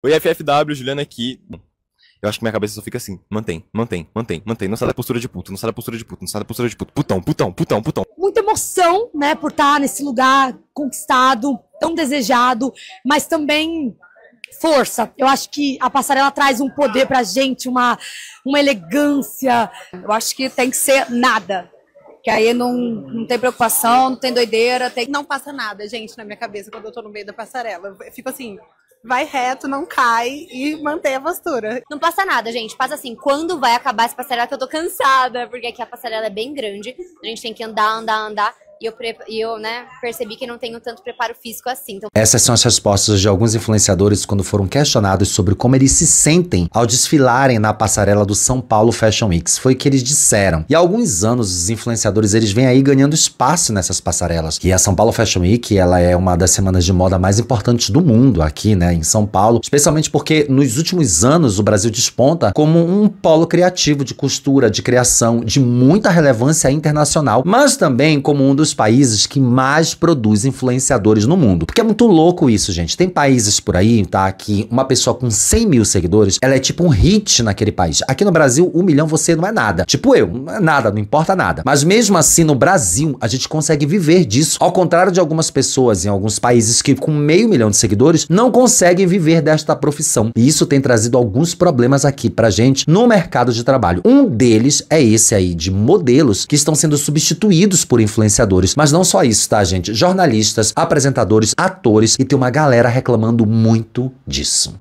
Oi, FFW, Juliana aqui. Eu acho que minha cabeça só fica assim. Mantém, mantém, mantém, mantém. Não sai da postura de puto, não sai da postura de puto, não sai da postura de puto. Putão, putão, putão, putão. Muita emoção, né, por estar nesse lugar conquistado, tão desejado, mas também força. Eu acho que a passarela traz um poder pra gente, uma elegância. Eu acho que tem que ser nada. Que aí não tem preocupação, não tem doideira, não passa nada, gente, na minha cabeça quando eu tô no meio da passarela. Eu fico assim, vai reto, não cai e mantém a postura. Não passa nada, gente. Passa assim, quando vai acabar essa passarela que eu tô cansada, porque aqui a passarela é bem grande, a gente tem que andar. E eu, né, percebi que não tenho tanto preparo físico assim. Então... Essas são as respostas de alguns influenciadores quando foram questionados sobre como eles se sentem ao desfilarem na passarela do São Paulo Fashion Week. Foi o que eles disseram. E há alguns anos, os influenciadores, eles vêm aí ganhando espaço nessas passarelas. E a São Paulo Fashion Week, ela é uma das semanas de moda mais importantes do mundo aqui, né, em São Paulo. Especialmente porque nos últimos anos o Brasil desponta como um polo criativo de costura, de criação, de muita relevância internacional, mas também como um dos países que mais produz influenciadores no mundo. Porque é muito louco isso, gente. Tem países por aí, tá, que uma pessoa com 100 mil seguidores, ela é tipo um hit naquele país. Aqui no Brasil, 1 milhão você não é nada. Tipo eu, não é nada, não importa nada. Mas mesmo assim, no Brasil, a gente consegue viver disso. Ao contrário de algumas pessoas em alguns países que com 500 mil de seguidores não conseguem viver desta profissão. E isso tem trazido alguns problemas aqui pra gente no mercado de trabalho. Um deles é esse aí de modelos que estão sendo substituídos por influenciadores. Mas não só isso, tá, gente? Jornalistas, apresentadores, atores, e tem uma galera reclamando muito disso.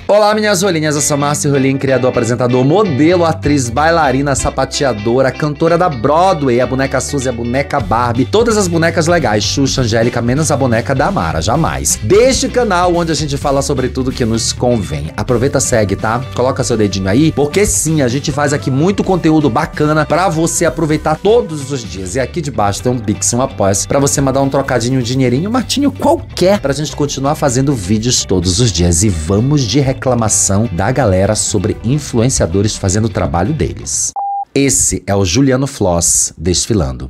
Olá, minhas rolinhas, eu sou Márcio Rolim, criador, apresentador, modelo, atriz, bailarina, sapateadora, cantora da Broadway, a boneca Suzy, a boneca Barbie, todas as bonecas legais, Xuxa, Angélica, menos a boneca da Mara, jamais. Deste canal onde a gente fala sobre tudo que nos convém. Aproveita, segue, tá? Coloca seu dedinho aí, porque sim, a gente faz aqui muito conteúdo bacana pra você aproveitar todos os dias. E aqui debaixo tem um Pix, um Apoia-se, pra você mandar um trocadinho, um dinheirinho, um martinho qualquer, pra gente continuar fazendo vídeos todos os dias. E vamos de reclamação da galera sobre influenciadores fazendo o trabalho deles. Esse é o Juliano Floss desfilando.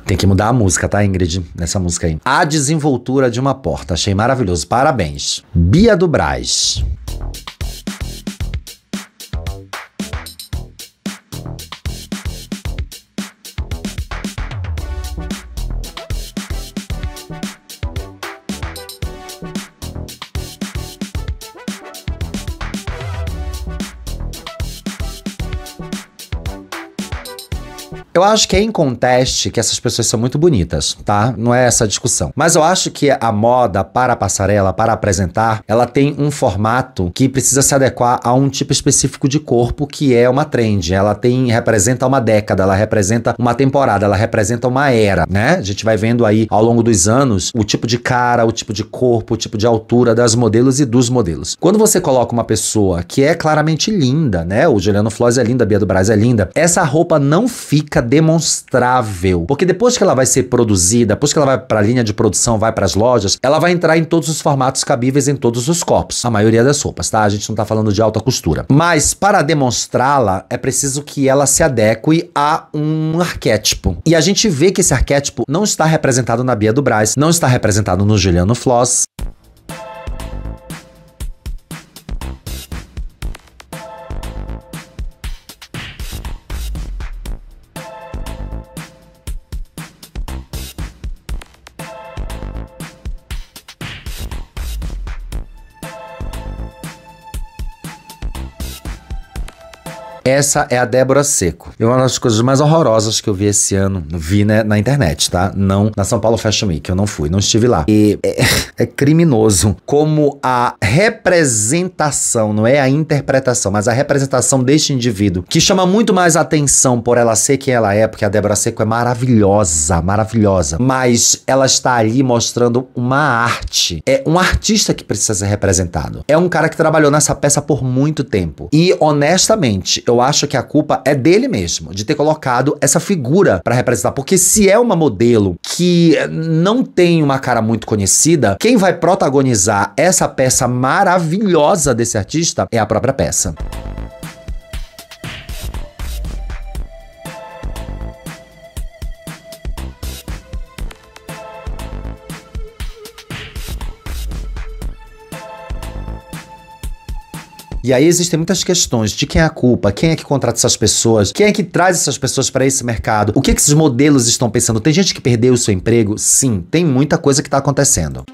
Tem que mudar a música, tá, Ingrid? Nessa música aí. A desenvoltura de uma porta. Achei maravilhoso. Parabéns. Bia do Brás. Eu acho que é inconteste que essas pessoas são muito bonitas, tá? Não é essa a discussão. Mas eu acho que a moda para a passarela, para apresentar, ela tem um formato que precisa se adequar a um tipo específico de corpo, que é uma trend. Ela representa uma década, ela representa uma temporada, ela representa uma era, né? A gente vai vendo aí, ao longo dos anos, o tipo de cara, o tipo de corpo, o tipo de altura das modelos e dos modelos. Quando você coloca uma pessoa que é claramente linda, né? O Juliano Floss é linda, a Bia do Brás é linda. Essa roupa não fica demonstrável, porque depois que ela vai ser produzida, depois que ela vai para a linha de produção, vai para as lojas, ela vai entrar em todos os formatos cabíveis em todos os corpos, a maioria das roupas, tá? A gente não tá falando de alta costura. Mas para demonstrá-la, é preciso que ela se adeque a um arquétipo. E a gente vê que esse arquétipo não está representado na Bia do Brás, não está representado no Juliano Floss. Essa é a Débora Seco. É uma das coisas mais horrorosas que eu vi esse ano. Vi, né, na internet, tá? Não na São Paulo Fashion Week. Eu não fui, não estive lá. E é criminoso como a representação, não é a interpretação, mas a representação deste indivíduo, que chama muito mais atenção por ela ser quem ela é, porque a Débora Seco é maravilhosa, maravilhosa. Mas ela está ali mostrando uma arte. É um artista que precisa ser representado. É um cara que trabalhou nessa peça por muito tempo. E, honestamente, eu acho que a culpa é dele mesmo, de ter colocado essa figura pra representar. Porque se é uma modelo que não tem uma cara muito conhecida, quem vai protagonizar essa peça maravilhosa desse artista é a própria peça. E aí existem muitas questões de quem é a culpa, quem é que contrata essas pessoas, quem é que traz essas pessoas para esse mercado, o que esses modelos estão pensando. Tem gente que perdeu o seu emprego? Sim, tem muita coisa que tá acontecendo.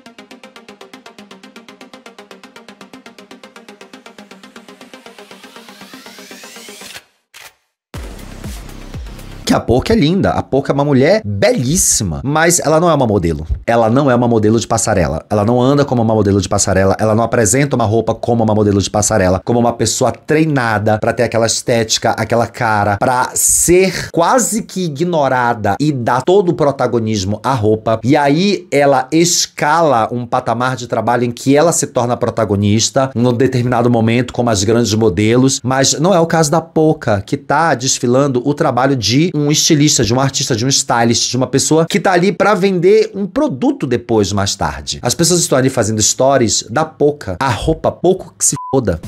Que a Poca é linda, a Poca é uma mulher belíssima, mas ela não é uma modelo. Ela não é uma modelo de passarela. Ela não anda como uma modelo de passarela, ela não apresenta uma roupa como uma modelo de passarela, como uma pessoa treinada pra ter aquela estética, aquela cara, pra ser quase que ignorada e dar todo o protagonismo à roupa. E aí ela escala um patamar de trabalho em que ela se torna protagonista num determinado momento, como as grandes modelos, mas não é o caso da Poca, que tá desfilando o trabalho de um estilista, de um artista, de um stylist, de uma pessoa que tá ali pra vender um produto depois, mais tarde. As pessoas estão ali fazendo stories da Poca. A roupa, pouco que se foda.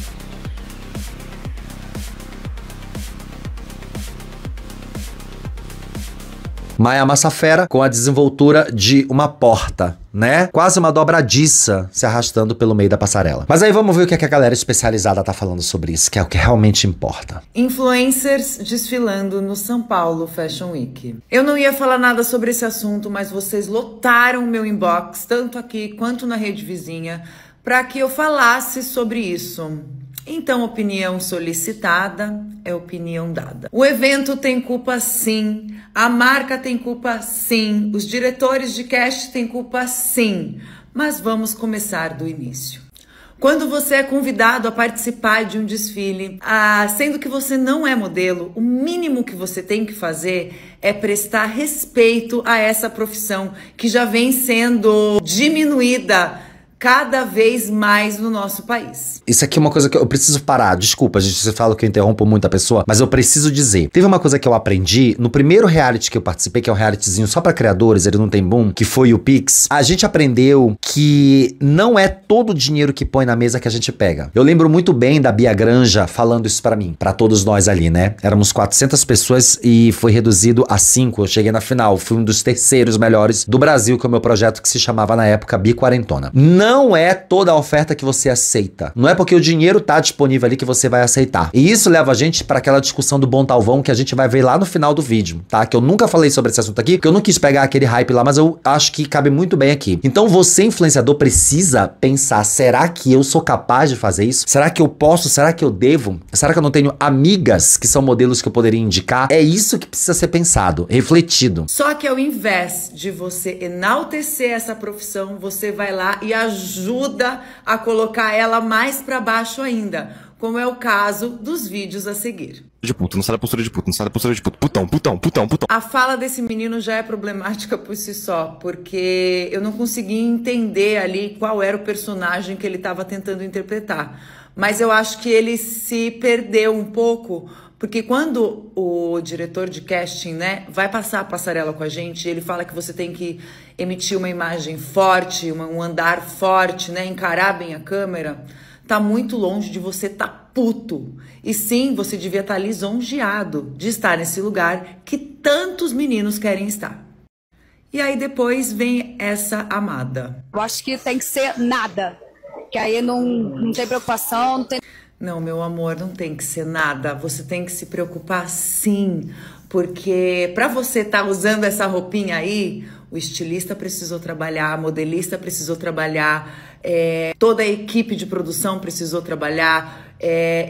Maya Massafera com a desenvoltura de uma porta, né? Quase uma dobradiça se arrastando pelo meio da passarela. Mas aí vamos ver o que é que a galera especializada tá falando sobre isso, que é o que realmente importa. Influencers desfilando no São Paulo Fashion Week. Eu não ia falar nada sobre esse assunto, mas vocês lotaram meu inbox, tanto aqui quanto na rede vizinha, para que eu falasse sobre isso. Então, opinião solicitada é opinião dada. O evento tem culpa sim, a marca tem culpa sim, os diretores de cast têm culpa sim, mas vamos começar do início. Quando você é convidado a participar de um desfile, sendo que você não é modelo, o mínimo que você tem que fazer é prestar respeito a essa profissão que já vem sendo diminuída cada vez mais no nosso país. Isso aqui é uma coisa que eu preciso parar. Desculpa, gente, você fala que eu interrompo muito a pessoa, mas eu preciso dizer. Teve uma coisa que eu aprendi no primeiro reality que eu participei, que é um realityzinho só pra criadores, ele não tem boom, que foi o Pix. A gente aprendeu que não é todo o dinheiro que põe na mesa que a gente pega. Eu lembro muito bem da Bia Granja falando isso pra mim, pra todos nós ali, né? Éramos 400 pessoas e foi reduzido a 5. Eu cheguei na final, fui um dos terceiros melhores do Brasil, que é o meu projeto que se chamava na época Biquarentona. Não é toda a oferta que você aceita. Não é porque o dinheiro tá disponível ali que você vai aceitar. E isso leva a gente para aquela discussão do bom talvão que a gente vai ver lá no final do vídeo, tá? Que eu nunca falei sobre esse assunto aqui, porque eu não quis pegar aquele hype lá, mas eu acho que cabe muito bem aqui. Então você, influenciador, precisa pensar, será que eu sou capaz de fazer isso? Será que eu posso? Será que eu devo? Será que eu não tenho amigas que são modelos que eu poderia indicar? É isso que precisa ser pensado, refletido. Só que ao invés de você enaltecer essa profissão, você vai lá e ajuda a colocar ela mais pra baixo ainda, como é o caso dos vídeos a seguir. De puto, não sai da postura de puto, não sai da postura de puto. Putão, putão, putão, putão. A fala desse menino já é problemática por si só, porque eu não consegui entender ali qual era o personagem que ele estava tentando interpretar. Mas eu acho que ele se perdeu um pouco, porque quando o diretor de casting, né, vai passar a passarela com a gente, ele fala que você tem que emitir uma imagem forte, um andar forte, né, encarar bem a câmera, tá muito longe de você tá puto. E sim, você devia estar lisonjeado de estar nesse lugar que tantos meninos querem estar. E aí depois vem essa amada. Eu acho que tem que ser nada, que aí não tem preocupação, não tem... Não, meu amor, não tem que ser nada. Você tem que se preocupar sim, porque para você estar usando essa roupinha aí, o estilista precisou trabalhar, a modelista precisou trabalhar, toda a equipe de produção precisou trabalhar,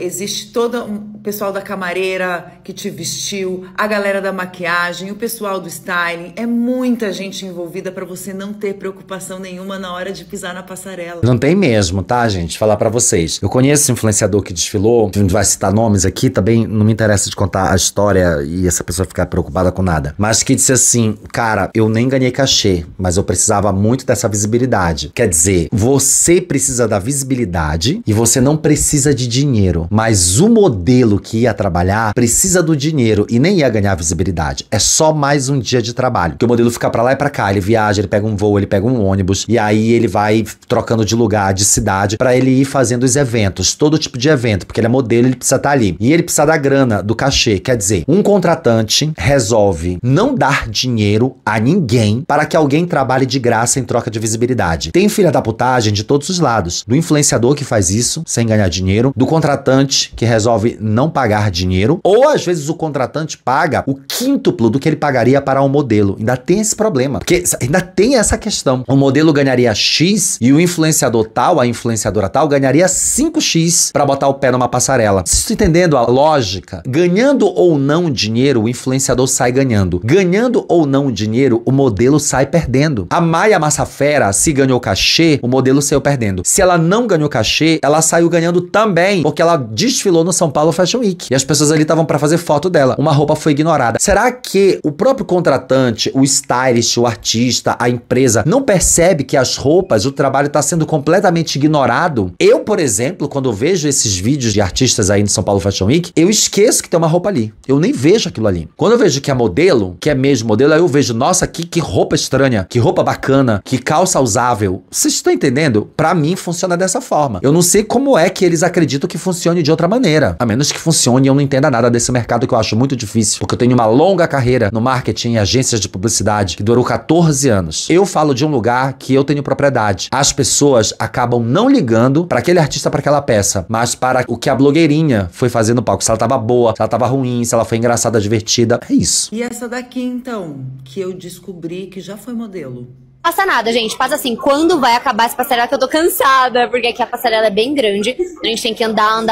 existe todo o pessoal da camareira que te vestiu, a galera da maquiagem, o pessoal do styling, é muita gente envolvida para você não ter preocupação nenhuma na hora de pisar na passarela. Não tem mesmo, tá, gente? Falar pra vocês. Eu conheço um influenciador que desfilou, a gente vai citar nomes aqui, também não me interessa de contar a história e essa pessoa ficar preocupada com nada, mas que disse assim, cara, eu nem ganhei cachê, mas eu precisava muito dessa visibilidade. Quer dizer, você precisa da visibilidade e você não precisa de dinheiro, mas o modelo que ia trabalhar precisa do dinheiro e nem ia ganhar visibilidade. É só mais um dia de trabalho. Que o modelo fica pra lá e pra cá, ele viaja, ele pega um voo, ele pega um ônibus e aí ele vai trocando de lugar, de cidade, pra ele ir fazendo os eventos, todo tipo de evento, porque ele é modelo, ele precisa estar ali. E ele precisa da grana, do cachê. Quer dizer, um contratante resolve não dar dinheiro a ninguém para que alguém trabalhe de graça em troca de visibilidade. Tem filha da putagem de todos os lados. Do influenciador que faz isso sem ganhar dinheiro, do contratante que resolve não pagar dinheiro, ou às vezes o contratante paga o quíntuplo do que ele pagaria para um modelo. Ainda tem esse problema, porque ainda tem essa questão. O modelo ganharia X e o influenciador tal, a influenciadora tal, ganharia 5x para botar o pé numa passarela. Vocês estão entendendo a lógica? Ganhando ou não dinheiro, o influenciador sai ganhando. Ganhando ou não dinheiro, o modelo sai perdendo. A Maia Massafera, se ganhou cachê, o modelo saiu perdendo. Se ela não ganhou cachê, ela saiu ganhando também, porque ela desfilou no São Paulo Fashion Week. E as pessoas ali estavam para fazer foto dela. Uma roupa foi ignorada. Será que o próprio contratante, o stylist, o artista, a empresa, não percebe que as roupas, o trabalho está sendo completamente ignorado? Eu, por exemplo, quando vejo esses vídeos de artistas aí no São Paulo Fashion Week, eu esqueço que tem uma roupa ali. Eu nem vejo aquilo ali. Quando eu vejo que é modelo, que é mesmo modelo, aí eu vejo, nossa, que roupa estranha, que roupa bacana, que calça usável. Vocês estão entendendo? Pra mim funciona dessa forma. Eu não sei como é que eles acreditam que funcione de outra maneira. A menos que funcione, eu não entenda nada desse mercado, que eu acho muito difícil, porque eu tenho uma longa carreira no marketing e agências de publicidade que durou 14 anos. Eu falo de um lugar que eu tenho propriedade. As pessoas acabam não ligando para aquele artista, para aquela peça, mas para o que a blogueirinha foi fazer no palco. Se ela tava boa, se ela tava ruim, se ela foi engraçada, divertida. É isso. E essa daqui, então, que eu descobri que já foi modelo. Passa nada, gente. Passa assim, quando vai acabar essa passarela que eu tô cansada, porque aqui a passarela é bem grande, a gente tem que andar,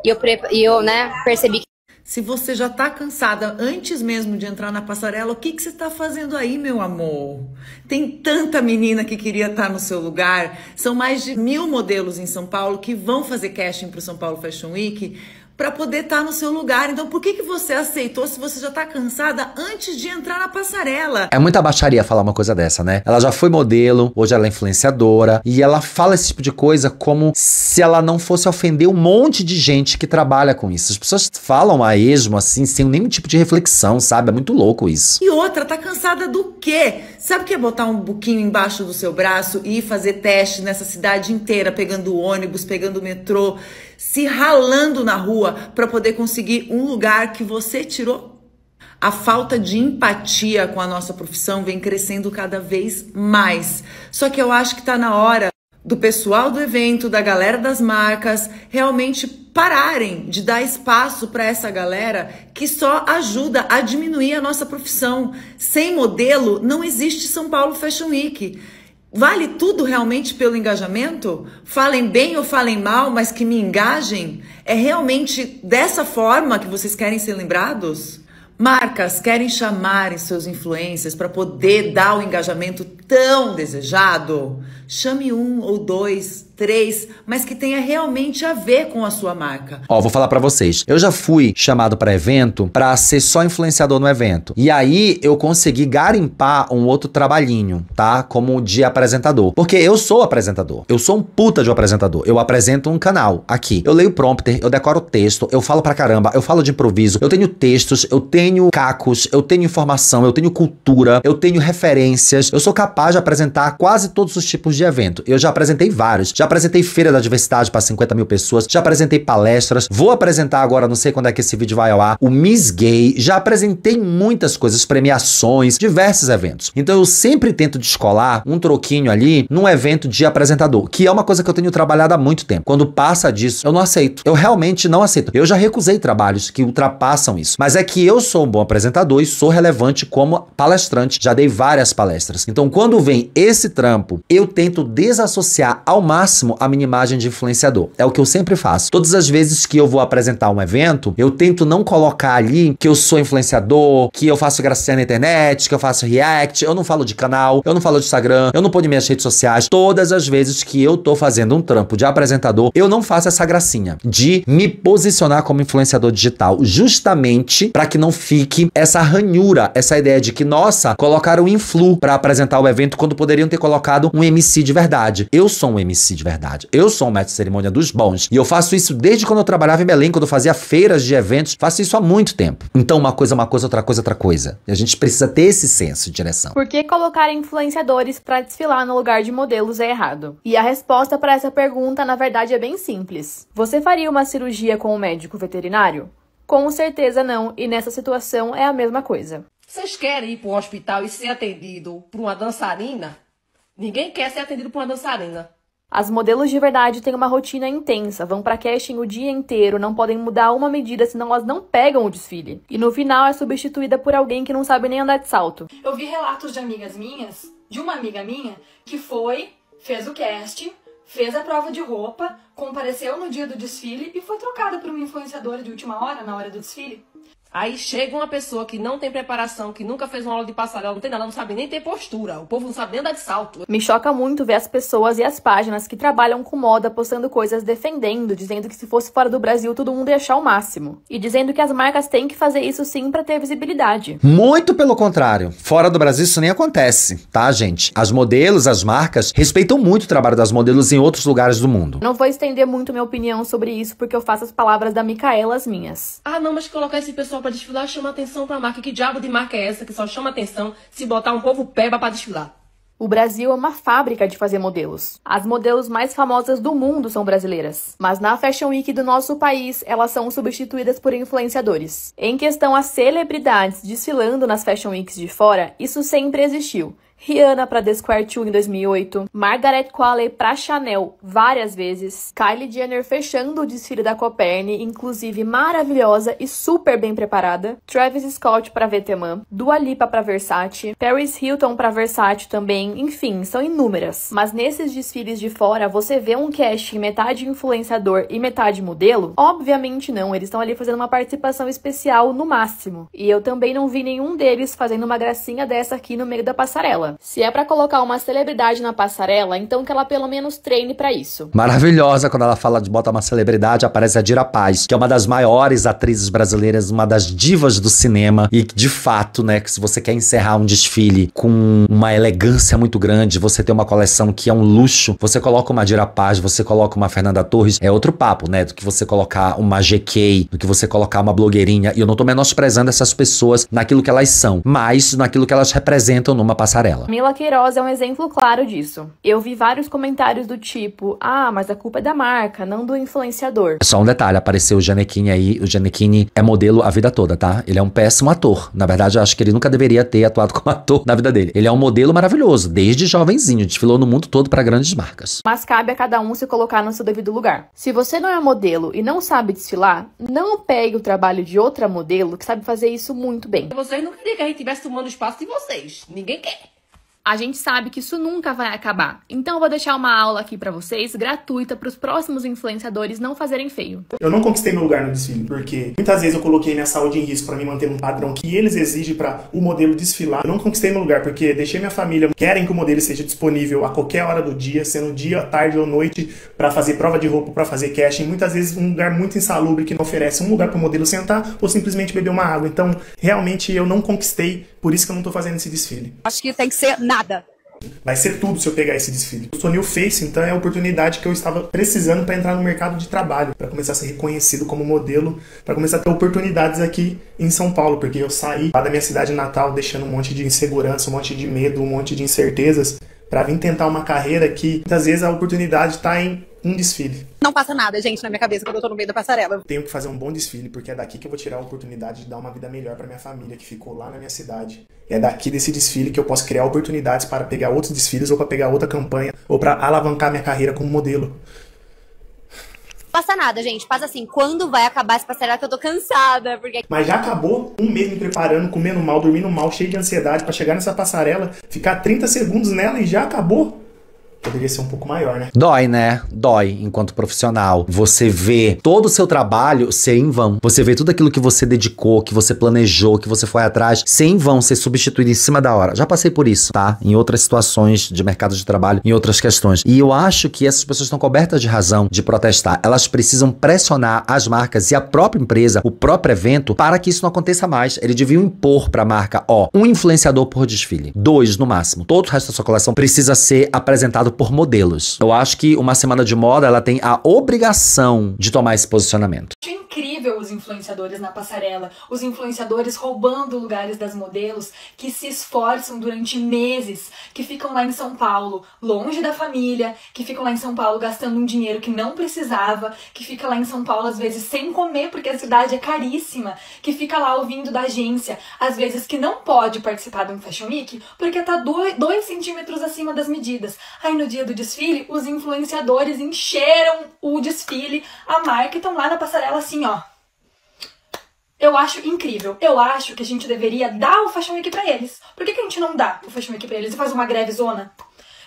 e eu percebi que... Se você já tá cansada antes mesmo de entrar na passarela, o que você tá fazendo aí, meu amor? Tem tanta menina que queria estar no seu lugar. São mais de 1000 modelos em São Paulo que vão fazer casting pro São Paulo Fashion Week para poder estar no seu lugar. Então por que você aceitou se você já tá cansada antes de entrar na passarela? É muita baixaria falar uma coisa dessa, né? Ela já foi modelo, hoje ela é influenciadora, e ela fala esse tipo de coisa como se ela não fosse ofender um monte de gente que trabalha com isso. As pessoas falam a esmo, assim, sem nenhum tipo de reflexão, sabe? É muito louco isso. E outra, tá cansada do quê? Sabe o que é botar um buquinho embaixo do seu braço e ir fazer teste nessa cidade inteira, pegando ônibus, pegando metrô, se ralando na rua para poder conseguir um lugar que você tirou? A falta de empatia com a nossa profissão vem crescendo cada vez mais. Só que eu acho que tá na hora do pessoal do evento, da galera das marcas, realmente pararem de dar espaço para essa galera que só ajuda a diminuir a nossa profissão. Sem modelo, não existe São Paulo Fashion Week. Vale tudo realmente pelo engajamento? Falem bem ou falem mal, mas que me engajem? É realmente dessa forma que vocês querem ser lembrados? Marcas querem chamar seus influencers para poder dar o engajamento tão desejado? Chame 1 ou 2, 3, mas que tenha realmente a ver com a sua marca. Ó, vou falar pra vocês. Eu já fui chamado pra evento pra ser só influenciador no evento. E aí eu consegui garimpar um outro trabalhinho, tá? Como de apresentador. Porque eu sou apresentador. Eu sou um puta de apresentador. Eu apresento um canal aqui. Eu leio prompter, eu decoro texto, eu falo pra caramba, eu falo de improviso, eu tenho textos, eu tenho cacos, eu tenho informação, eu tenho cultura, eu tenho referências. Eu sou capaz de apresentar quase todos os tipos de evento. Eu já apresentei vários. Já apresentei Feira da Diversidade para 50 mil pessoas, já apresentei palestras, vou apresentar agora, não sei quando é que esse vídeo vai ao ar, o Miss Gay, já apresentei muitas coisas, premiações, diversos eventos. Então eu sempre tento descolar um troquinho ali num evento de apresentador, que é uma coisa que eu tenho trabalhado há muito tempo. Quando passa disso, eu não aceito. Eu realmente não aceito. Eu já recusei trabalhos que ultrapassam isso. Mas é que eu sou um bom apresentador e sou relevante como palestrante. Já dei várias palestras. Então quando vem esse trampo, eu tento desassociar ao máximo a minha imagem de influenciador. É o que eu sempre faço. Todas as vezes que eu vou apresentar um evento, eu tento não colocar ali que eu sou influenciador, que eu faço gracinha na internet, que eu faço react, eu não falo de canal, eu não falo de Instagram, eu não ponho minhas redes sociais. Todas as vezes que eu tô fazendo um trampo de apresentador, eu não faço essa gracinha de me posicionar como influenciador digital, justamente para que não fique essa ranhura, essa ideia de que, nossa, colocaram o influ pra apresentar o evento quando poderiam ter colocado um MC de verdade. Eu sou um MC de verdade. Eu sou um mestre de cerimônia dos bons. E eu faço isso desde quando eu trabalhava em Belém, quando eu fazia feiras de eventos. Faço isso há muito tempo. Então, uma coisa, outra coisa, outra coisa. E a gente precisa ter esse senso de direção. Por que colocar influenciadores pra desfilar no lugar de modelos é errado? E a resposta para essa pergunta, na verdade, é bem simples. Você faria uma cirurgia com um médico veterinário? Com certeza não, e nessa situação é a mesma coisa. Vocês querem ir para um hospital e ser atendido por uma dançarina? Ninguém quer ser atendido por uma dançarina. As modelos de verdade têm uma rotina intensa, vão pra casting o dia inteiro, não podem mudar uma medida, senão elas não pegam o desfile. E no final é substituída por alguém que não sabe nem andar de salto. Eu vi relatos de amigas minhas, de uma amiga minha, que fez o casting, fez a prova de roupa, compareceu no dia do desfile e foi trocada por uma influenciadora de última hora, na hora do desfile. Aí chega uma pessoa que não tem preparação, que nunca fez uma aula de passarela, não tem nada, não sabe nem ter postura. O povo não sabe nem andar de salto. Me choca muito ver as pessoas e as páginas que trabalham com moda postando coisas defendendo, dizendo que se fosse fora do Brasil todo mundo ia achar o máximo. E dizendo que as marcas têm que fazer isso sim pra ter visibilidade. Muito pelo contrário. Fora do Brasil isso nem acontece, tá, gente? As modelos, as marcas, respeitam muito o trabalho das modelos em outros lugares do mundo. Não vou estender muito minha opinião sobre isso, porque eu faço as palavras da Micaela as minhas. Ah, não, mas colocar esse pessoal pra desfilar chama atenção pra marca. Que diabo de marca é essa que só chama atenção se botar um povo peba pra desfilar? O Brasil é uma fábrica de fazer modelos. As modelos mais famosas do mundo são brasileiras. Mas na Fashion Week do nosso país, elas são substituídas por influenciadores. Em questão às celebridades desfilando nas Fashion Weeks de fora, isso sempre existiu. Rihanna pra The Square 2 em 2008, Margaret Qualley pra Chanel várias vezes, Kylie Jenner fechando o desfile da Coperni, inclusive maravilhosa e super bem preparada, Travis Scott pra Vetements, Dua Lipa pra Versace, Paris Hilton pra Versace também, enfim, são inúmeras. Mas nesses desfiles de fora, você vê um casting metade influenciador e metade modelo? Obviamente não, eles estão ali fazendo uma participação especial no máximo. E eu também não vi nenhum deles fazendo uma gracinha dessa aqui no meio da passarela. Se é pra colocar uma celebridade na passarela, então que ela pelo menos treine pra isso. Maravilhosa quando ela fala de botar uma celebridade, aparece a Dira Paz, que é uma das maiores atrizes brasileiras, uma das divas do cinema e de fato, né, que se você quer encerrar um desfile com uma elegância muito grande, você tem uma coleção que é um luxo, você coloca uma Dira Paz, você coloca uma Fernanda Torres, é outro papo, né, do que você colocar uma GK, do que você colocar uma blogueirinha, e eu não tô menosprezando essas pessoas naquilo que elas são, mas naquilo que elas representam numa passarela. Mila Queiroz é um exemplo claro disso. Eu vi vários comentários do tipo, ah, mas a culpa é da marca, não do influenciador. Só um detalhe, apareceu o Gianecchini aí, o Gianecchini é modelo a vida toda, tá? Ele é um péssimo ator. Na verdade, eu acho que ele nunca deveria ter atuado como ator na vida dele. Ele é um modelo maravilhoso, desde jovenzinho, desfilou no mundo todo para grandes marcas. Mas cabe a cada um se colocar no seu devido lugar. Se você não é modelo e não sabe desfilar, não pegue o trabalho de outra modelo que sabe fazer isso muito bem. Vocês não queriam que a gente estivesse tomando espaço de vocês. Ninguém quer. A gente sabe que isso nunca vai acabar. Então eu vou deixar uma aula aqui pra vocês, gratuita, pros próximos influenciadores não fazerem feio. Eu não conquistei meu lugar no desfile, porque muitas vezes eu coloquei minha saúde em risco pra me manter num padrão que eles exigem pra o modelo desfilar. Eu não conquistei meu lugar, porque deixei minha família, querem que o modelo seja disponível a qualquer hora do dia, sendo dia, tarde ou noite, pra fazer prova de roupa, pra fazer casting. Muitas vezes um lugar muito insalubre que não oferece um lugar pro modelo sentar ou simplesmente beber uma água. Então, realmente eu não conquistei, por isso que eu não tô fazendo esse desfile. Acho que tem que ser nada. Vai ser tudo se eu pegar esse desfile. Eu sou new face, então é a oportunidade que eu estava precisando para entrar no mercado de trabalho, para começar a ser reconhecido como modelo, para começar a ter oportunidades aqui em São Paulo, porque eu saí lá da minha cidade natal deixando um monte de insegurança, um monte de medo, um monte de incertezas, para vir tentar uma carreira que muitas vezes a oportunidade está em um desfile. Não passa nada, gente, na minha cabeça quando eu tô no meio da passarela. Eu tenho que fazer um bom desfile, porque é daqui que eu vou tirar a oportunidade de dar uma vida melhor para minha família, que ficou lá na minha cidade. E é daqui desse desfile que eu posso criar oportunidades para pegar outros desfiles ou para pegar outra campanha ou para alavancar minha carreira como modelo. Passa nada, gente. Passa assim, quando vai acabar essa passarela que eu tô cansada, porque... Mas já acabou um mês me preparando, comendo mal, dormindo mal, cheio de ansiedade para chegar nessa passarela, ficar 30 segundos nela e já acabou. poderia ser um pouco maior, né? Dói, né? Dói enquanto profissional. Você vê todo o seu trabalho ser em vão. Você vê tudo aquilo que você dedicou, que você planejou, que você foi atrás, ser em vão, ser substituído em cima da hora. Já passei por isso, tá? Em outras situações de mercado de trabalho, em outras questões. E eu acho que essas pessoas estão cobertas de razão de protestar. Elas precisam pressionar as marcas e a própria empresa, o próprio evento, para que isso não aconteça mais. Eles deviam impor pra marca, ó, um influenciador por desfile. 2 no máximo. Todo o resto da sua coleção precisa ser apresentado por modelos. Eu acho que uma semana de moda, ela tem a obrigação de tomar esse posicionamento. Acho incrível os influenciadores na passarela, os influenciadores roubando lugares das modelos, que se esforçam durante meses, que ficam lá em São Paulo, longe da família, que ficam lá em São Paulo gastando um dinheiro que não precisava, que fica lá em São Paulo às vezes sem comer porque a cidade é caríssima, que fica lá ouvindo da agência, às vezes que não pode participar de um Fashion Week porque tá 2 centímetros acima das medidas. Aí no dia do desfile, os influenciadores encheram o desfile, a marca, e estão lá na passarela assim, ó. Eu acho incrível. Eu acho que a gente deveria dar o Fashion Week pra eles. Por que a gente não dá o Fashion Week pra eles e faz uma greve zona?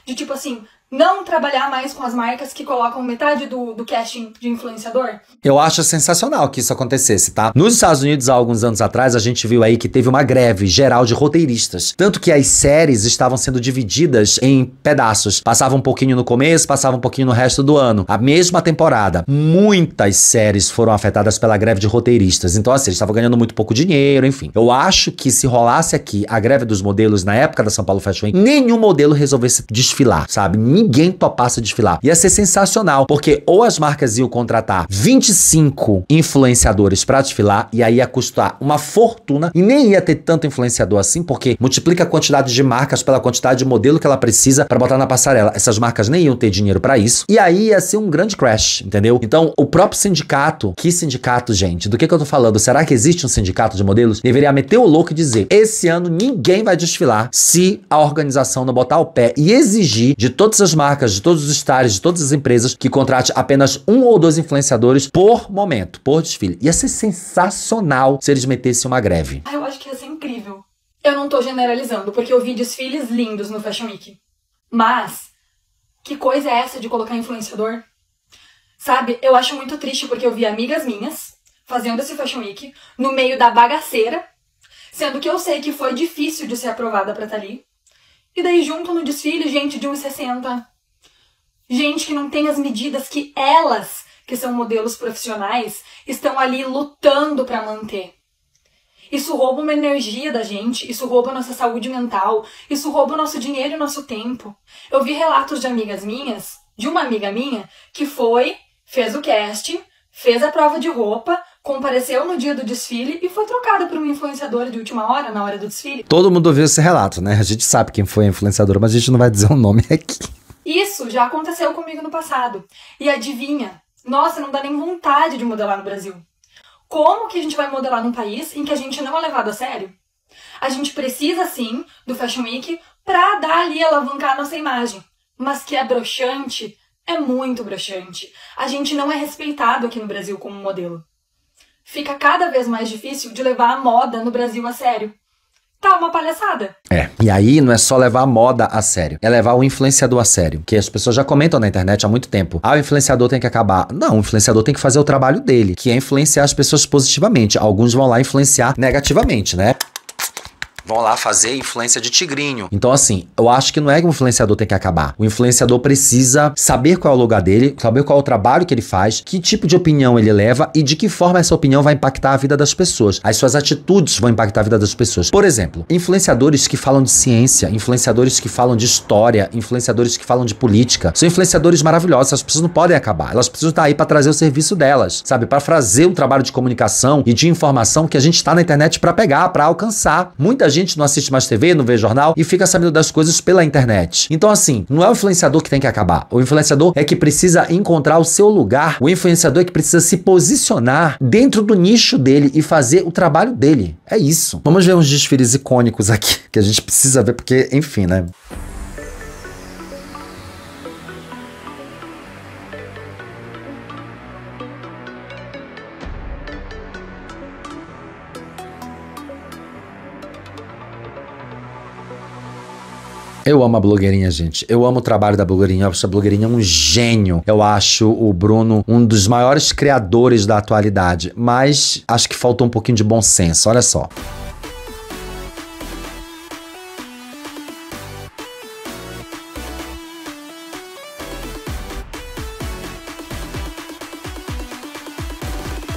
De tipo assim, não trabalhar mais com as marcas que colocam metade do casting de influenciador? Eu acho sensacional que isso acontecesse, tá? Nos Estados Unidos, há alguns anos atrás, a gente viu aí que teve uma greve geral de roteiristas. Tanto que as séries estavam sendo divididas em pedaços. Passava um pouquinho no começo, passava um pouquinho no resto do ano. A mesma temporada. Muitas séries foram afetadas pela greve de roteiristas. Então, assim, eles estavam ganhando muito pouco dinheiro, enfim. Eu acho que se rolasse aqui a greve dos modelos na época da São Paulo Fashion Week, nenhum modelo resolvesse desfilar, sabe? Ninguém topasse desfilar. Ia ser sensacional, porque ou as marcas iam contratar 25 influenciadores pra desfilar, e aí ia custar uma fortuna, e nem ia ter tanto influenciador assim, porque multiplica a quantidade de marcas pela quantidade de modelo que ela precisa pra botar na passarela. Essas marcas nem iam ter dinheiro pra isso, e aí ia ser um grande crash, entendeu? Então, o próprio sindicato, que sindicato, gente? Do que eu tô falando? Será que existe um sindicato de modelos? Deveria meter o louco e dizer, esse ano ninguém vai desfilar se a organização não botar o pé e exigir de todas as marcas, de todos os stars, de todas as empresas, que contrate apenas 1 ou 2 influenciadores por momento, por desfile. Ia ser sensacional se eles metessem uma greve. Eu acho que ia ser incrível. Eu não tô generalizando, porque eu vi desfiles lindos no Fashion Week. Mas, que coisa é essa de colocar influenciador? Sabe, eu acho muito triste porque eu vi amigas minhas fazendo esse Fashion Week no meio da bagaceira, sendo que eu sei que foi difícil de ser aprovada pra estar ali. E daí junto no desfile, gente de 1,60. Gente que não tem as medidas que elas, que são modelos profissionais, estão ali lutando pra manter. Isso rouba uma energia da gente, isso rouba a nossa saúde mental, isso rouba o nosso dinheiro e o nosso tempo. Eu vi relatos de amigas minhas, de uma amiga minha, que fez o casting, fez a prova de roupa, compareceu no dia do desfile e foi trocada por uma influenciadora de última hora, na hora do desfile. Todo mundo ouviu esse relato, né? A gente sabe quem foi a influenciadora, mas a gente não vai dizer o nome aqui. Isso já aconteceu comigo no passado. E adivinha? Nossa, não dá nem vontade de modelar no Brasil. Como que a gente vai modelar num país em que a gente não é levado a sério? A gente precisa, sim, do Fashion Week pra dar ali, alavancar a nossa imagem. Mas que é broxante, é muito broxante. A gente não é respeitado aqui no Brasil como modelo. Fica cada vez mais difícil de levar a moda no Brasil a sério. Tá uma palhaçada. É, e aí não é só levar a moda a sério, é levar o influenciador a sério, que as pessoas já comentam na internet há muito tempo. Ah, o influenciador tem que acabar. Não, o influenciador tem que fazer o trabalho dele, que é influenciar as pessoas positivamente. Alguns vão lá influenciar negativamente, né? Vão lá fazer influência de tigrinho. Então, assim, eu acho que não é que o influenciador tem que acabar. O influenciador precisa saber qual é o lugar dele, saber qual é o trabalho que ele faz, que tipo de opinião ele leva e de que forma essa opinião vai impactar a vida das pessoas. As suas atitudes vão impactar a vida das pessoas. Por exemplo, influenciadores que falam de ciência, influenciadores que falam de história, influenciadores que falam de política, são influenciadores maravilhosos. As pessoas não podem acabar. Elas precisam estar aí para trazer o serviço delas, sabe? Para fazer um trabalho de comunicação e de informação que a gente está na internet para pegar, para alcançar. Muita gente não assiste mais TV, não vê jornal e fica sabendo das coisas pela internet. Então, assim, não é o influenciador que tem que acabar. O influenciador é que precisa encontrar o seu lugar. O influenciador é que precisa se posicionar dentro do nicho dele e fazer o trabalho dele. É isso. Vamos ver uns desfiles icônicos aqui que a gente precisa ver porque, enfim, né? Eu amo a blogueirinha, gente. Eu amo o trabalho da blogueirinha. Eu acho a blogueirinha um gênio. Eu acho o Bruno um dos maiores criadores da atualidade. Mas acho que faltou um pouquinho de bom senso. Olha só.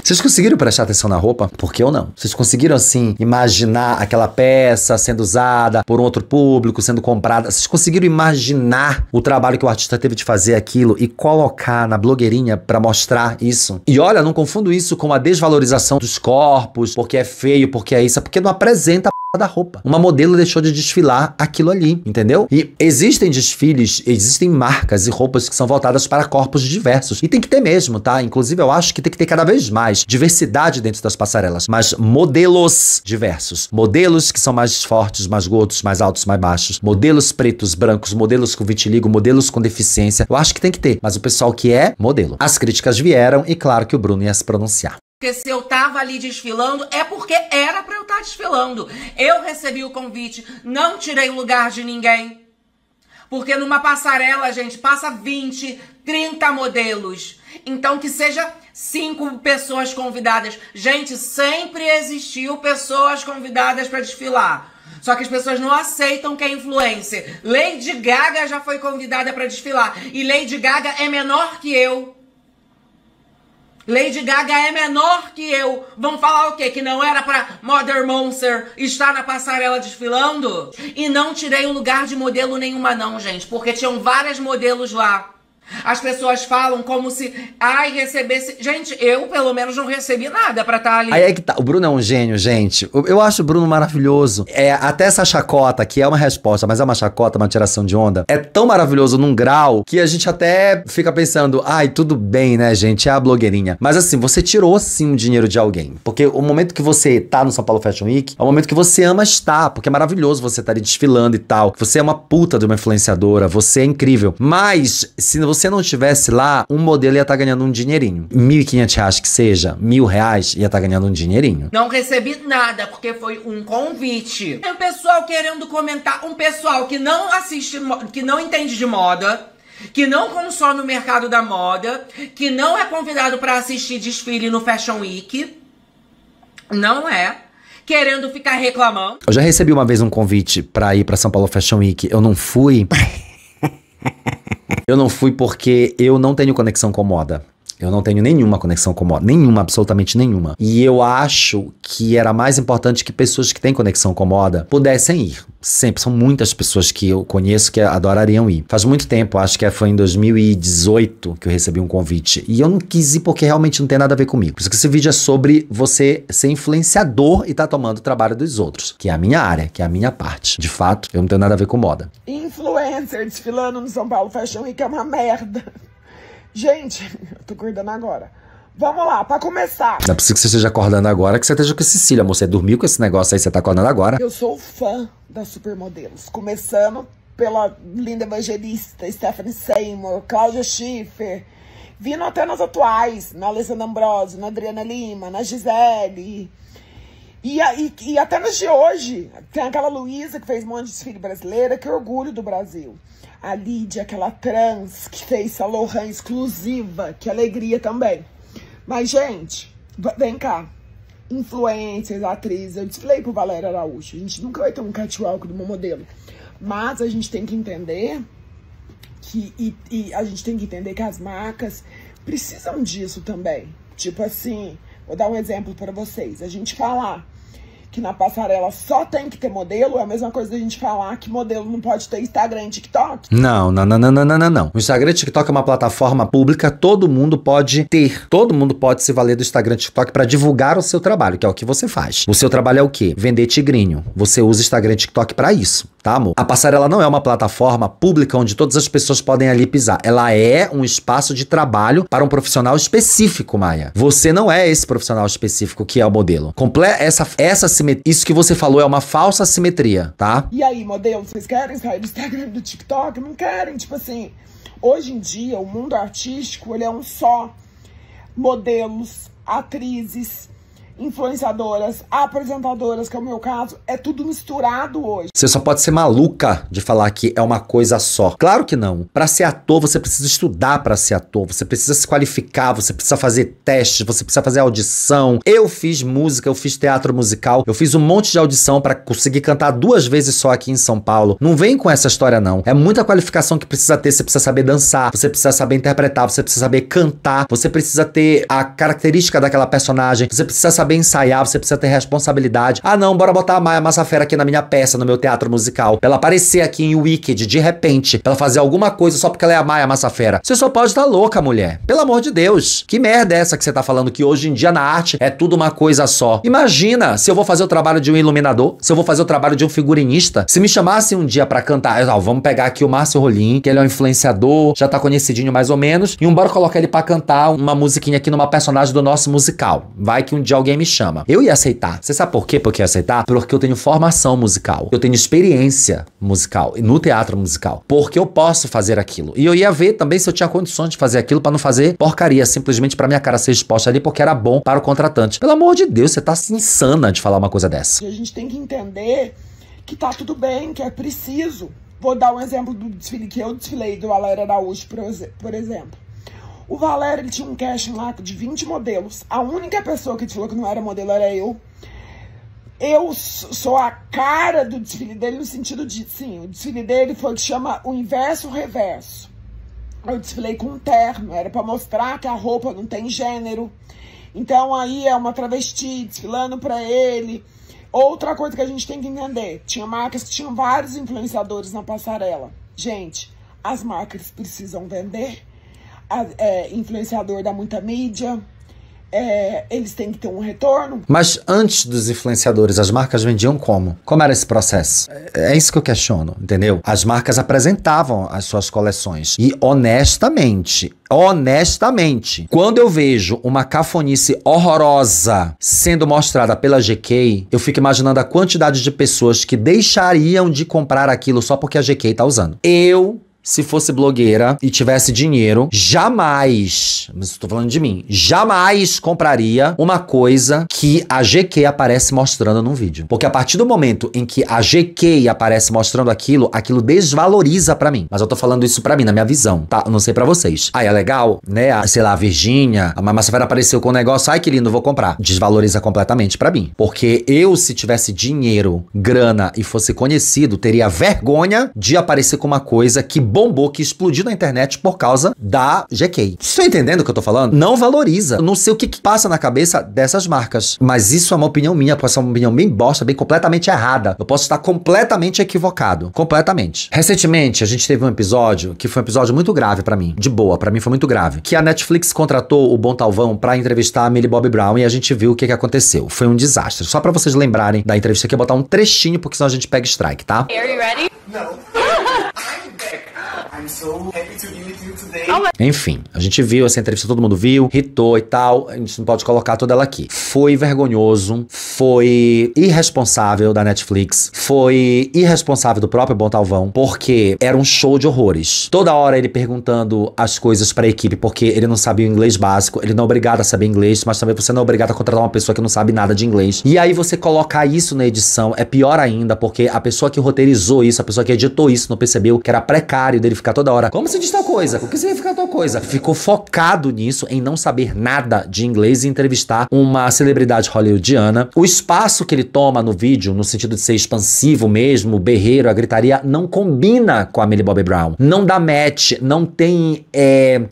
Vocês conseguiram prestar atenção na roupa? Porque eu não. Vocês conseguiram, assim, imaginar aquela peça sendo usada por um outro público, sendo comprada? Vocês conseguiram imaginar o trabalho que o artista teve de fazer aquilo e colocar na blogueirinha pra mostrar isso? E olha, não confundo isso com a desvalorização dos corpos, porque é feio, porque é isso, é porque não apresenta a da roupa. Uma modelo deixou de desfilar aquilo ali, entendeu? E existem desfiles, existem marcas e roupas que são voltadas para corpos diversos. E tem que ter mesmo, tá? Inclusive, eu acho que tem que ter cada vez mais diversidade dentro das passarelas. Mas modelos diversos. Modelos que são mais fortes, mais gordos, mais altos, mais baixos. Modelos pretos, brancos, modelos com vitiligo, modelos com deficiência. Eu acho que tem que ter. Mas o pessoal que é modelo. As críticas vieram e claro que o Bruno ia se pronunciar. Porque se eu tava ali desfilando, é porque era pra eu estar desfilando. Eu recebi o convite, não tirei o lugar de ninguém. Porque numa passarela, gente, passa 20, 30 modelos. Então que seja 5 pessoas convidadas. Gente, sempre existiu pessoas convidadas pra desfilar. Só que as pessoas não aceitam que é influencer. Lady Gaga já foi convidada pra desfilar. E Lady Gaga é menor que eu. Lady Gaga é menor que eu. Vão falar o quê? Que não era pra Mother Monster estar na passarela desfilando? E não tirei o lugar de modelo nenhuma não, gente. Porque tinham várias modelos lá. As pessoas falam como se, ai, recebesse... Gente, eu pelo menos não recebi nada pra estar ali. Aí é que tá. O Bruno é um gênio, gente. Eu acho o Bruno maravilhoso. Até essa chacota, que é uma resposta, mas é uma chacota, uma tiração de onda, é tão maravilhoso num grau que a gente até fica pensando, ai, tudo bem, né, gente? É a blogueirinha. Mas assim, você tirou sim o dinheiro de alguém. Porque o momento que você tá no São Paulo Fashion Week é o momento que você ama estar. Porque é maravilhoso você estar ali desfilando e tal. Você é uma puta de uma influenciadora. Você é incrível. Mas, se você não estivesse lá, um modelo ia estar ganhando um dinheirinho. R$1.500 que seja, R$1.000 ia estar ganhando um dinheirinho. Não recebi nada, porque foi um convite. Tem um pessoal querendo comentar, um pessoal que não assiste, que não entende de moda, que não consome o mercado da moda, que não é convidado para assistir desfile no Fashion Week. Não é. Querendo ficar reclamando. Eu já recebi uma vez um convite pra ir pra São Paulo Fashion Week. Eu não fui. Eu não fui porque eu não tenho conexão com moda. Eu não tenho nenhuma conexão com moda. Nenhuma, absolutamente nenhuma. E eu acho que era mais importante que pessoas que têm conexão com moda pudessem ir. Sempre. São muitas pessoas que eu conheço que adorariam ir. Faz muito tempo, acho que foi em 2018 que eu recebi um convite. E eu não quis ir porque realmente não tem nada a ver comigo. Por isso que esse vídeo é sobre você ser influenciador e tá tomando o trabalho dos outros. Que é a minha área, que é a minha parte. De fato, eu não tenho nada a ver com moda. Influencer desfilando no São Paulo Fashion Week é uma merda. Gente, eu tô acordando agora. Vamos lá, pra começar. Não é preciso que você esteja acordando agora, que você esteja com esse cílio, amor. Você dormiu com esse negócio aí, você tá acordando agora. Eu sou fã das supermodelos. Começando pela linda evangelista Stephanie Seymour, Cláudia Schiffer. Vindo até nas atuais, na Alessandra Ambrosio, na Adriana Lima, na Gisele. E até nas de hoje. Tem aquela Luísa que fez um monte de desfile brasileira, que orgulho do Brasil. A Lídia, aquela trans que fez a Lohan exclusiva, que alegria também. Mas, gente, vem cá. Influencers, atrizes, eu desfilei pro Valéria Araújo. A gente nunca vai ter um catwalk de uma modelo. Mas a gente tem que entender que... E a gente tem que entender que as marcas precisam disso também. Tipo assim, vou dar um exemplo para vocês. A gente falar que na passarela só tem que ter modelo, é a mesma coisa da gente falar que modelo não pode ter Instagram e TikTok. Não. O Instagram e TikTok é uma plataforma pública, todo mundo pode ter. Todo mundo pode se valer do Instagram e TikTok pra divulgar o seu trabalho, que é o que você faz. O seu trabalho é o quê? Vender tigrinho. Você usa Instagram e TikTok pra isso, tá, amor? A passarela não é uma plataforma pública onde todas as pessoas podem ali pisar. Ela é um espaço de trabalho para um profissional específico, Maia. Você não é esse profissional específico que é o modelo. Isso que você falou é uma falsa simetria, tá? E aí, modelo, vocês querem sair do Instagram e do TikTok? Não querem, tipo assim... Hoje em dia, o mundo artístico, ele é um só. Modelos, atrizes, influenciadoras, apresentadoras, que é o meu caso, é tudo misturado hoje. Você só pode ser maluca de falar que é uma coisa só. Claro que não. Pra ser ator, você precisa estudar pra ser ator, você precisa se qualificar, você precisa fazer testes, você precisa fazer audição. Eu fiz música, eu fiz teatro musical, eu fiz um monte de audição pra conseguir cantar 2 vezes só aqui em São Paulo. Não vem com essa história, não. É muita qualificação que precisa ter, você precisa saber dançar, você precisa saber interpretar, você precisa saber cantar, você precisa ter a característica daquela personagem, você precisa saber ensaiar, você precisa ter responsabilidade. Ah não, bora botar a Maia Massafera aqui na minha peça, no meu teatro musical, pra ela aparecer aqui em Wicked, de repente, pra ela fazer alguma coisa só porque ela é a Maia Massafera. Você só pode estar louca, mulher. Pelo amor de Deus. Que merda é essa que você tá falando que hoje em dia na arte é tudo uma coisa só? Imagina se eu vou fazer o trabalho de um iluminador, se eu vou fazer o trabalho de um figurinista, se me chamasse um dia pra cantar, vamos pegar aqui o Márcio Rolim, que ele é um influenciador, já tá conhecidinho mais ou menos, e bora colocar ele pra cantar uma musiquinha aqui numa personagem do nosso musical. Vai que um dia alguém me chama. Eu ia aceitar. Você sabe por quê? Porque eu ia aceitar? Porque eu tenho formação musical. Eu tenho experiência musical no teatro musical. Porque eu posso fazer aquilo. E eu ia ver também se eu tinha condições de fazer aquilo pra não fazer porcaria, simplesmente pra minha cara ser exposta ali porque era bom para o contratante. Pelo amor de Deus, você tá insana de falar uma coisa dessa. A gente tem que entender que tá tudo bem, que é preciso. Vou dar um exemplo do desfile que eu desfilei do Valério Araújo, por exemplo. O Valério, ele tinha um casting lá de 20 modelos. A única pessoa que desfilou que não era modelo era eu. Eu sou a cara do desfile dele no sentido de, sim, o desfile dele foi o que chama o inverso reverso. Eu desfilei com um terno, era pra mostrar que a roupa não tem gênero. Então aí é uma travesti desfilando pra ele. Outra coisa que a gente tem que entender, tinha marcas que tinham vários influenciadores na passarela. Gente, as marcas precisam vender. Influenciador dá muita mídia, eles têm que ter um retorno. Mas antes dos influenciadores, as marcas vendiam como? Como era esse processo? É isso que eu questiono, entendeu? As marcas apresentavam as suas coleções e honestamente, quando eu vejo uma cafonice horrorosa sendo mostrada pela GK, eu fico imaginando a quantidade de pessoas que deixariam de comprar aquilo só porque a GK tá usando. Se fosse blogueira e tivesse dinheiro, jamais, mas estou falando de mim, jamais compraria uma coisa que a GK aparece mostrando num vídeo. Porque a partir do momento em que a GK aparece mostrando aquilo, aquilo desvaloriza pra mim. Mas eu tô falando isso pra mim, na minha visão, tá? Eu não sei pra vocês. Aí é legal, né? Sei lá, a Virgínia, a Maia Massafera apareceu com um negócio, ai que lindo, vou comprar. Desvaloriza completamente pra mim. Porque eu, se tivesse dinheiro, grana e fosse conhecido, teria vergonha de aparecer com uma coisa que bombou, que explodiu na internet por causa da GK. Vocês estão entendendo o que eu tô falando? Não valoriza. Eu não sei o que passa na cabeça dessas marcas. Mas isso é uma opinião minha, pode ser uma opinião bem bosta, bem completamente errada. Eu posso estar completamente equivocado. Completamente. Recentemente, a gente teve um episódio que foi um episódio muito grave pra mim. De boa, pra mim foi muito grave. Que a Netflix contratou o Bom Talvão pra entrevistar a Millie Bobby Brown e a gente viu o que aconteceu. Foi um desastre. Só pra vocês lembrarem da entrevista aqui, eu vou botar um trechinho, porque senão a gente pega strike, tá? Are you ready? No. I'm so happy to be with you today. Enfim, a gente viu essa entrevista, todo mundo viu, hitou e tal, a gente não pode colocar toda ela aqui. Foi vergonhoso, foi irresponsável da Netflix, foi irresponsável do próprio Bom Talvão, porque era um show de horrores. Toda hora ele perguntando as coisas pra equipe, porque ele não sabia o inglês básico, ele não é obrigado a saber inglês, mas também você não é obrigado a contratar uma pessoa que não sabe nada de inglês. E aí você colocar isso na edição é pior ainda, porque a pessoa que roteirizou isso, a pessoa que editou isso, não percebeu que era precário dele ficar toda hora, como se diz tal coisa? O que significa tal coisa? Ficou focado nisso, em não saber nada de inglês e entrevistar uma celebridade hollywoodiana. O espaço que ele toma no vídeo, no sentido de ser expansivo mesmo, o berreiro, a gritaria, não combina com a Millie Bobby Brown. Não dá match, não tem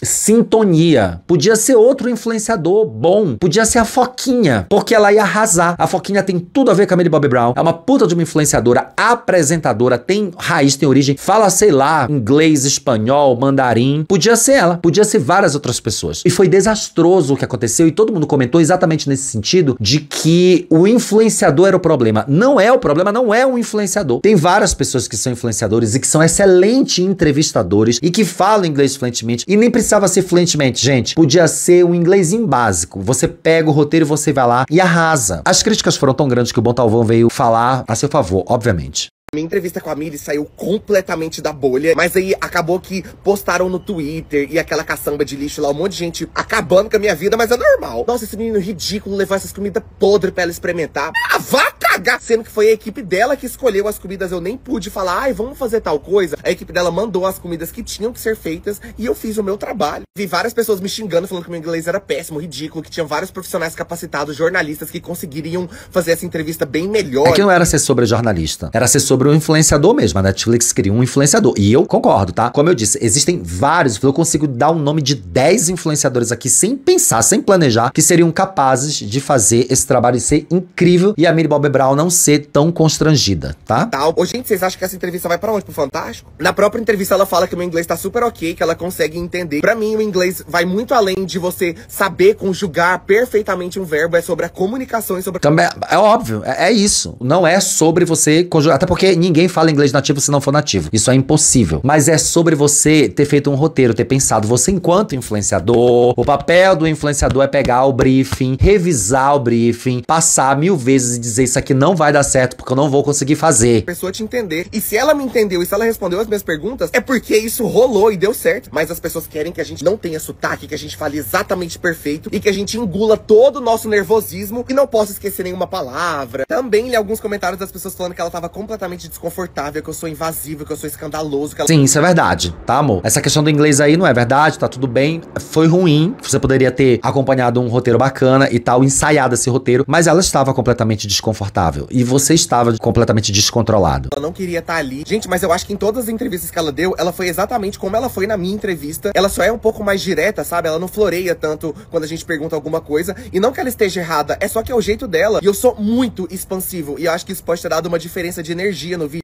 sintonia. Podia ser outro influenciador bom, podia ser a Foquinha, porque ela ia arrasar. A Foquinha tem tudo a ver com a Millie Bobby Brown, é uma puta de uma influenciadora, apresentadora, tem raiz, tem origem, fala, sei lá, inglês, espanhol, mandarim. Podia ser ela, podia ser várias outras pessoas. E foi desastroso o que aconteceu e todo mundo comentou exatamente nesse sentido de que o influenciador era o problema. Não é o problema, não é um influenciador. Tem várias pessoas que são influenciadores e que são excelentes entrevistadores e que falam inglês fluentemente e nem precisava ser fluentemente, gente. Podia ser um inglesinho básico. Você pega o roteiro e você vai lá e arrasa. As críticas foram tão grandes que o Bom Talvão veio falar a seu favor, obviamente. Minha entrevista com a Miri saiu completamente da bolha, mas aí acabou que postaram no Twitter e aquela caçamba de lixo lá, um monte de gente acabando com a minha vida, mas é normal. Nossa, esse menino ridículo levou essas comidas podres pra ela experimentar. Ah, vá cagar! Sendo que foi a equipe dela que escolheu as comidas, eu nem pude falar, ai, vamos fazer tal coisa. A equipe dela mandou as comidas que tinham que ser feitas e eu fiz o meu trabalho. Vi várias pessoas me xingando, falando que meu inglês era péssimo, ridículo, que tinham vários profissionais capacitados, jornalistas que conseguiriam fazer essa entrevista bem melhor. É que não era ser sobre jornalista, era ser sobre um influenciador mesmo. A Netflix queria um influenciador. E eu concordo, tá? Como eu disse, existem vários, eu consigo dar o nome de 10 influenciadores aqui sem pensar, sem planejar, que seriam capazes de fazer esse trabalho e ser incrível e a Millie Bobby Brown não ser tão constrangida, tá? Ô, gente, vocês acham que essa entrevista vai pra onde? Pro Fantástico? Na própria entrevista ela fala que o meu inglês tá super ok, que ela consegue entender. Pra mim, o inglês vai muito além de você saber conjugar perfeitamente um verbo, é sobre a comunicação e sobre... Também, é óbvio, é isso. Não é sobre você conjugar, até porque ninguém fala inglês nativo se não for nativo. Isso é impossível. Mas é sobre você ter feito um roteiro, ter pensado, você enquanto influenciador, o papel do influenciador é pegar o briefing, revisar o briefing, passar 1000 vezes e dizer isso aqui não vai dar certo porque eu não vou conseguir fazer. A pessoa te entender. E se ela me entendeu e se ela respondeu as minhas perguntas, é porque isso rolou e deu certo. Mas as pessoas querem que a gente não tenha sotaque, que a gente fale exatamente perfeito e que a gente engula todo o nosso nervosismo e não possa esquecer nenhuma palavra. Também li alguns comentários das pessoas falando que ela tava completamente desconfortável, que eu sou invasivo, que eu sou escandaloso. Que ela... Sim, isso é verdade, tá, amor? Essa questão do inglês aí não é verdade, tá tudo bem. Foi ruim, você poderia ter acompanhado um roteiro bacana e tal, ensaiado esse roteiro, mas ela estava completamente desconfortável e você estava completamente descontrolado. Ela não queria estar ali. Gente, mas eu acho que em todas as entrevistas que ela deu, ela foi exatamente como ela foi na minha entrevista. Ela só é um pouco mais direta, sabe? Ela não floreia tanto quando a gente pergunta alguma coisa. E não que ela esteja errada, é só que é o jeito dela. E eu sou muito expansivo. E eu acho que isso pode ter dado uma diferença de energia no vídeo,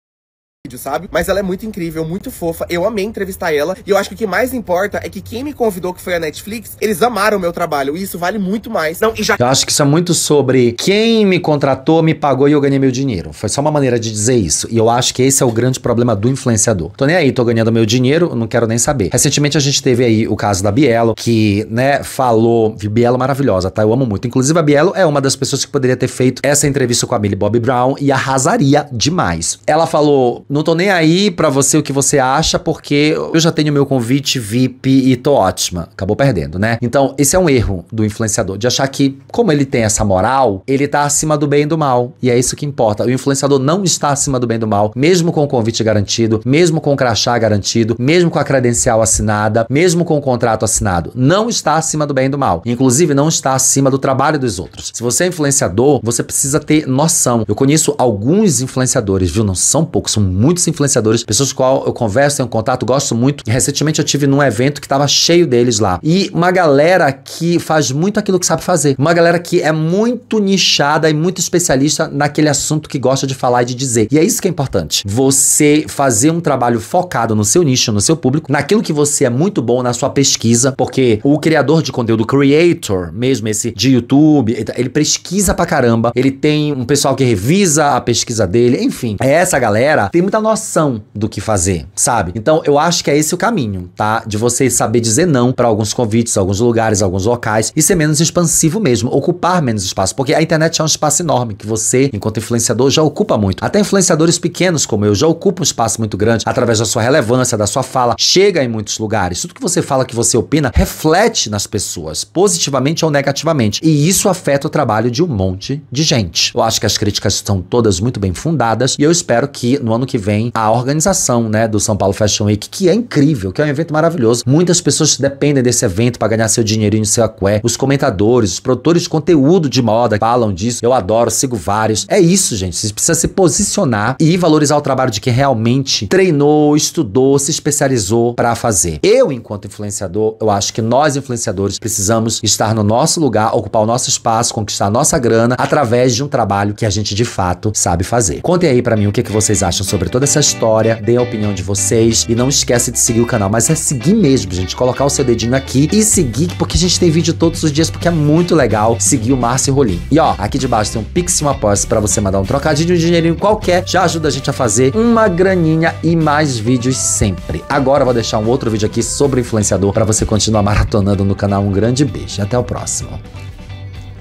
sabe? Mas ela é muito incrível, muito fofa. Eu amei entrevistar ela. E eu acho que o que mais importa é que quem me convidou, que foi a Netflix, eles amaram o meu trabalho. E isso vale muito mais. Não, e já... Eu acho que isso é muito sobre quem me contratou, me pagou e eu ganhei meu dinheiro. Foi só uma maneira de dizer isso. E eu acho que esse é o grande problema do influenciador. Tô nem aí, tô ganhando meu dinheiro, não quero nem saber. Recentemente a gente teve aí o caso da Bielo, que, né, falou... Bielo maravilhosa, tá? Eu amo muito. Inclusive a Bielo é uma das pessoas que poderia ter feito essa entrevista com a Millie Bobby Brown e arrasaria demais. Ela falou... Não tô nem aí pra você o que você acha, porque eu já tenho meu convite VIP e tô ótima. Acabou perdendo, né? Então, esse é um erro do influenciador, de achar que, como ele tem essa moral, ele tá acima do bem e do mal. E é isso que importa. O influenciador não está acima do bem e do mal, mesmo com o convite garantido, mesmo com o crachá garantido, mesmo com a credencial assinada, mesmo com o contrato assinado. Não está acima do bem e do mal. Inclusive, não está acima do trabalho dos outros. Se você é influenciador, você precisa ter noção. Eu conheço alguns influenciadores, viu? Não são poucos, são muitos influenciadores, pessoas com qual eu converso, tenho contato, gosto muito. E recentemente eu tive num evento que tava cheio deles lá. E uma galera que faz muito aquilo que sabe fazer. Uma galera que é muito nichada e muito especialista naquele assunto que gosta de falar e de dizer. E é isso que é importante. Você fazer um trabalho focado no seu nicho, no seu público, naquilo que você é muito bom na sua pesquisa, porque o criador de conteúdo, creator, mesmo esse de YouTube, ele pesquisa pra caramba, ele tem um pessoal que revisa a pesquisa dele, enfim. Essa galera tem muita noção do que fazer, sabe? Então eu acho que é esse o caminho, tá? De você saber dizer não pra alguns convites, alguns lugares, alguns locais e ser menos expansivo mesmo, ocupar menos espaço, porque a internet é um espaço enorme que você, enquanto influenciador, já ocupa muito. Até influenciadores pequenos como eu já ocupam um espaço muito grande através da sua relevância, da sua fala, chega em muitos lugares. Tudo que você fala, que você opina, reflete nas pessoas, positivamente ou negativamente. E isso afeta o trabalho de um monte de gente. Eu acho que as críticas são todas muito bem fundadas e eu espero que no ano que vem a organização, né, do São Paulo Fashion Week, que é incrível, que é um evento maravilhoso. Muitas pessoas dependem desse evento para ganhar seu dinheirinho, seu aqué. Os comentadores, os produtores de conteúdo de moda falam disso. Eu adoro, sigo vários. É isso, gente. Você precisa se posicionar e valorizar o trabalho de quem realmente treinou, estudou, se especializou para fazer. Eu, enquanto influenciador, eu acho que nós, influenciadores, precisamos estar no nosso lugar, ocupar o nosso espaço, conquistar a nossa grana através de um trabalho que a gente de fato sabe fazer. Contem aí pra mim o que vocês acham sobre toda essa história, deem a opinião de vocês e não esquece de seguir o canal, mas é seguir mesmo, gente, colocar o seu dedinho aqui e seguir, porque a gente tem vídeo todos os dias, porque é muito legal seguir o Márcio Rolim. E ó, aqui debaixo tem um Pix e um Apoia-se pra você mandar um trocadinho, um dinheirinho qualquer, já ajuda a gente a fazer uma graninha e mais vídeos sempre. Agora eu vou deixar um outro vídeo aqui sobre influenciador pra você continuar maratonando no canal. Um grande beijo, até o próximo.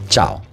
Tchau.